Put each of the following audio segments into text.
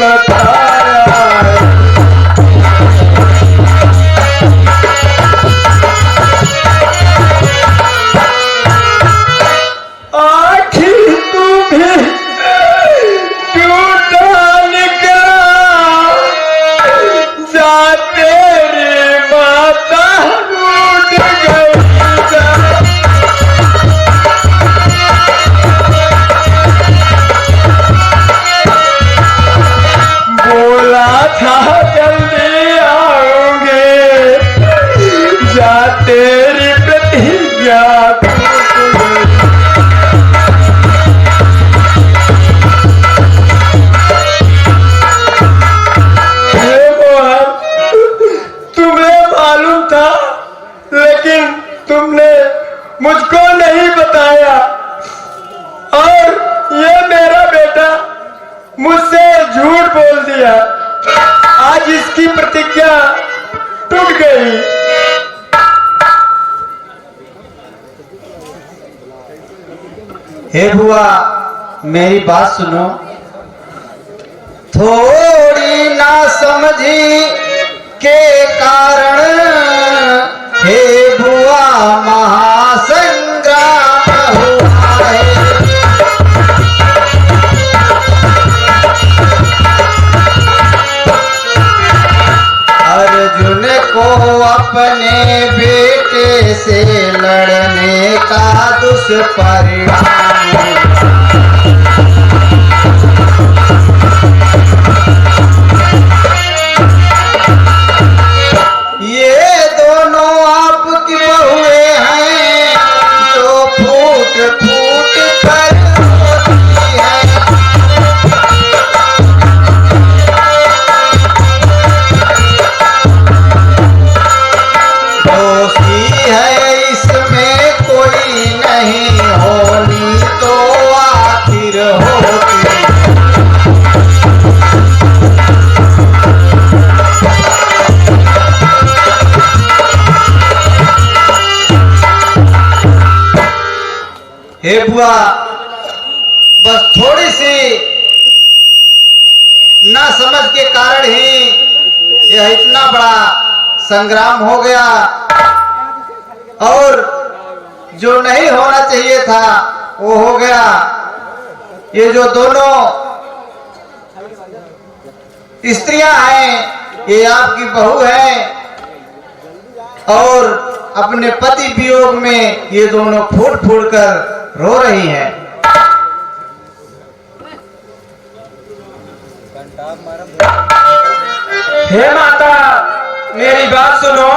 बताया। आखिर तू भी टूटा निकला, जा तेरी माता रूठ गई। बोला था जल्दी आओगे, जा तेरी प्रतिज्ञा तुम्हें मालूम था, लेकिन तुमने मुझको नहीं बताया, और ये मेरा बेटा मुझसे झूठ बोल दिया। आज इसकी प्रतिज्ञा टूट गई। हे बुआ, मेरी बात सुनो। थोड़ी ना समझी के कारण हे बुआ महासंग्राम हुआ है। अर्जुन को अपने बेटे से लड़ने का दुष्परिणाम। ये दोनों आपकी बहुएं हैं जो फूट फूट कर रोती हैं। दोषी है इसमें कोई नहीं, होनी तो आखिर होती। हे बुआ, बस थोड़ी सी ना समझ के कारण ही यह इतना बड़ा संग्राम हो गया, और जो नहीं होना चाहिए था वो हो गया। ये जो दोनों स्त्रियां हैं, ये आपकी बहू है, और अपने पति वियोग में ये दोनों फूट फूट कर रो रही हैं। हे माता, मेरी बात सुनो।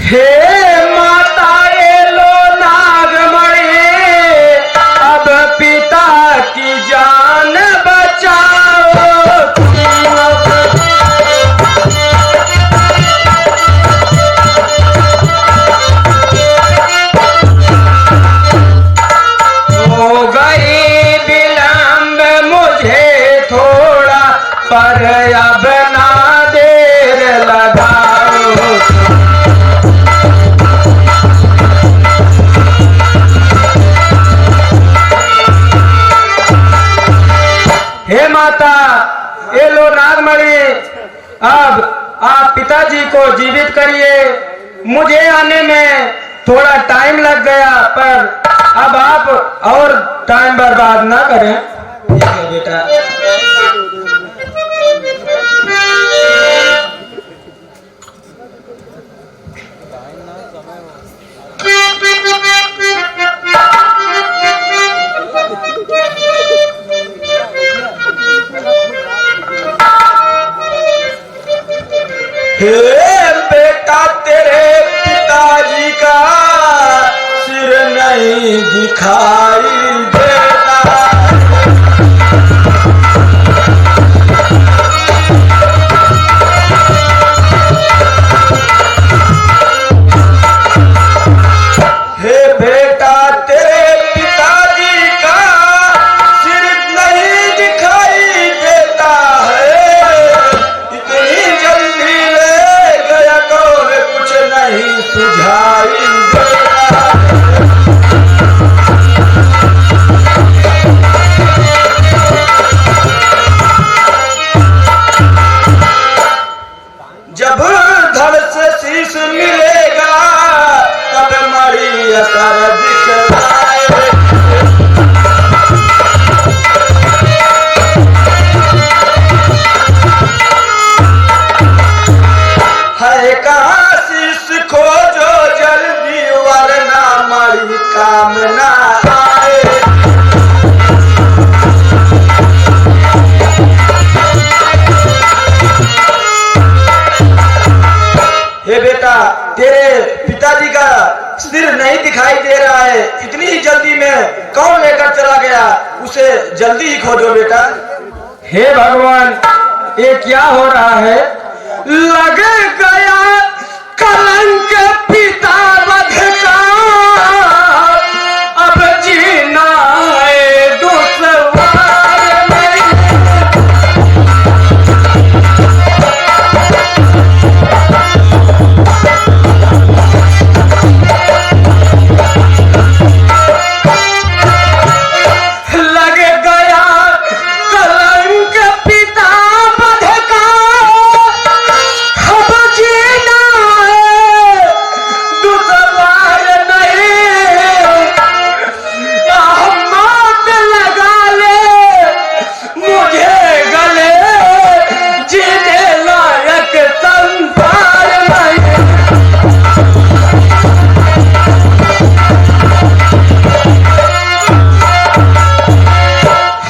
हे माता, ये लो नागमणि, अब पिता की जान बचाओ। हो गई विलंब मुझे थोड़ा, पर अब ना देर लगाओ। हे माता, ये लो नागमणि, अब आप पिताजी को जीवित करिए। मुझे आने में थोड़ा टाइम लग गया, पर अब आप और टाइम बर्बाद ना करें। ठीक है बेटा। हे बेटा, तेरे पिताजी का सिर नहीं दिखाई देता। हे बेटा, तेरे पिताजी का सिर नहीं दिखाई देता है। इतनी जल्दी ले गया जब धड़ से शीश मिलेगा तब मरी असर दिखलाए। है कहाँ शीश खोजो जल्दी वरना मरी काम ना आए। हे बेटा, तेरे पिताजी का सिर नहीं दिखाई दे रहा है, इतनी ही जल्दी में कौन लेकर चला गया, उसे जल्दी ही खोजो बेटा। हे भगवान, ये क्या हो रहा है? लग गया कलंक पिता वध का, अब जीना है दुश्वार नहीं। लग गया कलंक पिता वध का, अब जीना है दुश्वार नहीं। मौत लगा ले मुझे गले, जीने लायक संसार नहीं।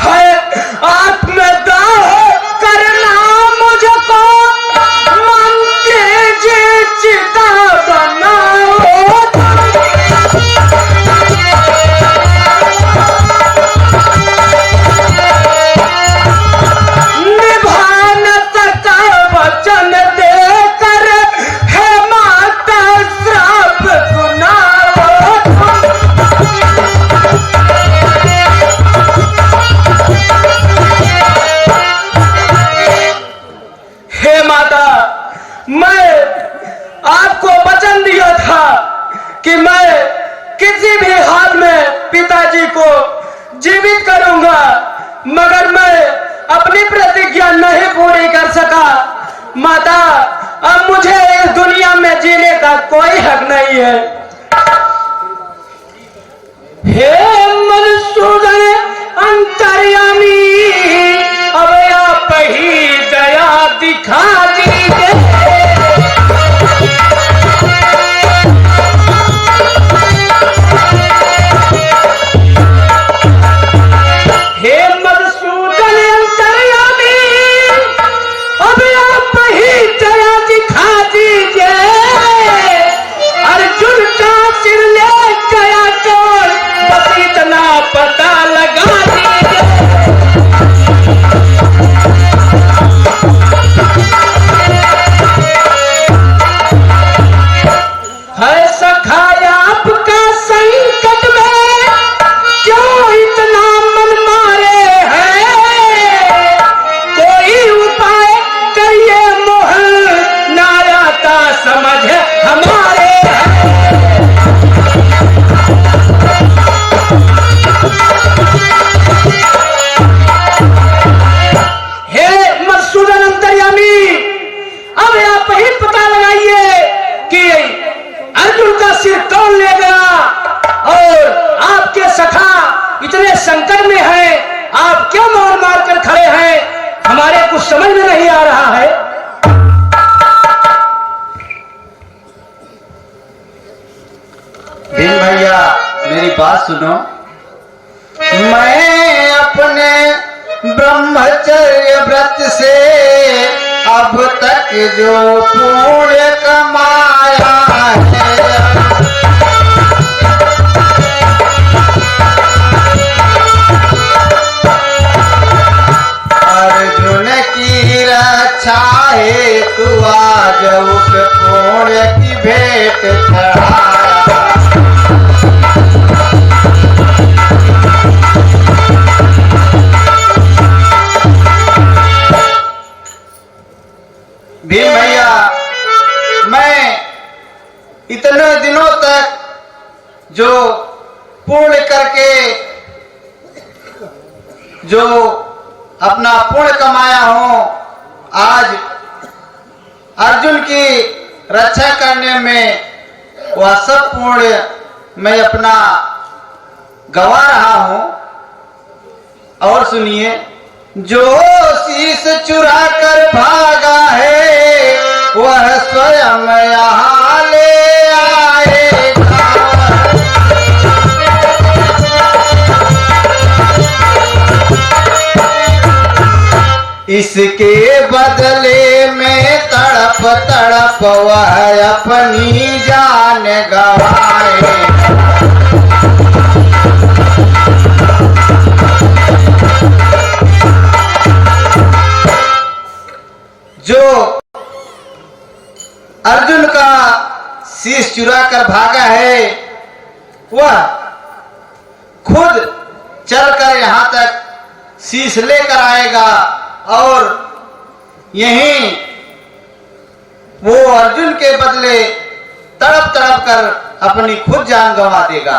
है आत्मदाह करना मुझको, मन कीजिए चिता बनाओ। निभा न सका वचन देकर, है माता श्राप सुनाओ। हे माता, मैं आपको वचन दिया था कि मैं किसी भी हाल में पिताजी को जीवित करूंगा, मगर मैं अपनी प्रतिज्ञा नहीं पूरी कर सका। माता, अब मुझे इस दुनिया में जीने का कोई हक नहीं है। हे मधुसूदन अंतर्यामी, अब आप ही दया दिखा दीजिए। हे मधुसूदन अंतर्यामी, अब आप ही दया दिखा दीजिए। अर्जुन का सिर ले गया चोर, बस इतना पता लगा दीजिए। है सखाया आपका संकट में, क्यों इतना मन मारे हैं? कोई उपाय करिए, मोहन ना आता समझ हमारे हैं। हे मधुसूदन अंतर्यामी, अब आप ही पता लगाइए कि अर्जुन का सिर कौन ले गया, और आपके सखा इतने संकट में हैं, आप क्यों मार मार कर खड़े हैं? हमारे कुछ समझ में नहीं आ रहा है। भीम भैया, मेरी बात सुनो। मैं अपने ब्रह्मचर्य व्रत से अब तक जो पुण्य कमाया है, अर्जुन की रक्षा हेतु आज उस पुण्य की भेंट चढ़ाया। भीम भैया, मैं इतने दिनों तक जो पूर्ण करके जो अपना पुण्य कमाया हूं, आज अर्जुन की रक्षा करने में वह सब पुण्य मैं अपना गवा रहा हूं। और सुनिए, जो शीश चुरा कर भागा है वह स्वयं यहाँ ले आएगा। इसके बदले में तड़प तड़प वह अपनी जान गवाए। जो अर्जुन का शीश चुरा कर भागा है वह खुद चलकर यहां तक शीश लेकर आएगा और यहीं वो अर्जुन के बदले तड़प तड़प कर अपनी खुद जान गंवा देगा।